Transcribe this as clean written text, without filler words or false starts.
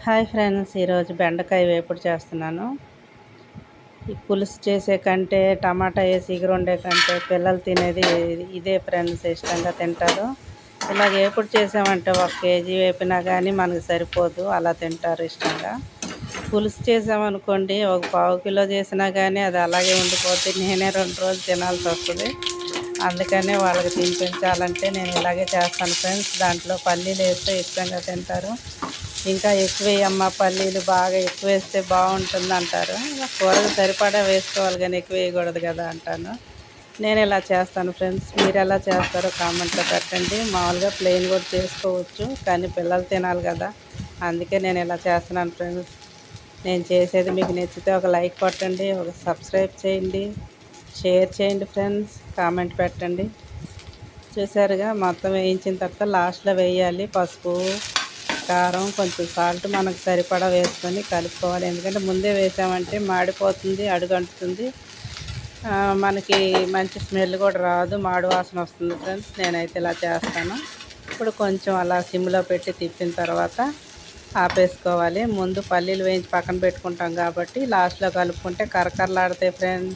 Hi friends, ఈరోజు బెండకాయ వేపుడు చేస్తున్నాను. ఈ పులుసు చేసే కంటే టమాటా వేసి ఎగురుండే కంటే పిల్లలు తినేది ఇదే ఫ్రెండ్స్, ఇష్టంగా తింటారు. ఇలా వేపుడు చేసామంటే 1 కేజీ వేపినా కానీ మనకు సరిపోదు, అలా తింటారు ఇష్టంగా. పులుసు చేసామనుకోండి, ఒక పావు కిలో చేసినా కానీ అది అలాగే ఉండిపోద్ది. నేనే 2 రోజులు తినాల్సి వస్తుంది. అందుకనే వాళ్ళకి తినిపించాలంటే నేను ఇలాగే చేస్తాను ఫ్రెండ్స్. దాంట్లో పల్లీలు వేస్తే ఇష్టంగా తింటారు. ఇంకా ఎక్కువ వేయమ్మా, పల్లీలు బాగా ఎక్కువ వేస్తే బాగుంటుంది అంటారు. కూరకు సరిపడా వేసుకోవాలి కానీ ఎక్కువ వేయకూడదు కదా అంటాను. నేను ఇలా చేస్తాను ఫ్రెండ్స్. మీరు ఎలా చేస్తారో కామెంట్లో పెట్టండి. మామూలుగా ప్లెయిన్ కూడా చేసుకోవచ్చు, కానీ పిల్లలు తినాలి కదా, అందుకే నేను ఇలా చేస్తున్నాను ఫ్రెండ్స్. నేను చేసేది మీకు నచ్చితే ఒక లైక్ కొట్టండి, ఒక సబ్స్క్రైబ్ చేయండి, షేర్ చేయండి ఫ్రెండ్స్, కామెంట్ పెట్టండి. చూసారుగా, మొత్తం వేయించిన తర్వాత లాస్ట్లో వేయాలి పసుపు, కారం, కొంచెం సాల్ట్ మనకు సరిపడా వేసుకొని కలుపుకోవాలి. ఎందుకంటే ముందే వేసామంటే మాడిపోతుంది, అడుగంటుతుంది, మనకి మంచి స్మెల్ కూడా రాదు, మాడు వాసన వస్తుంది ఫ్రెండ్స్. నేనైతే ఇలా చేస్తాను. ఇప్పుడు కొంచెం అలా సిమ్లో పెట్టి తిప్పిన తర్వాత ఆపేసుకోవాలి. ముందు పల్లీలు వేయించి పక్కన పెట్టుకుంటాం కాబట్టి లాస్ట్లో కలుపుకుంటే కరకరలాడతాయి ఫ్రెండ్స్.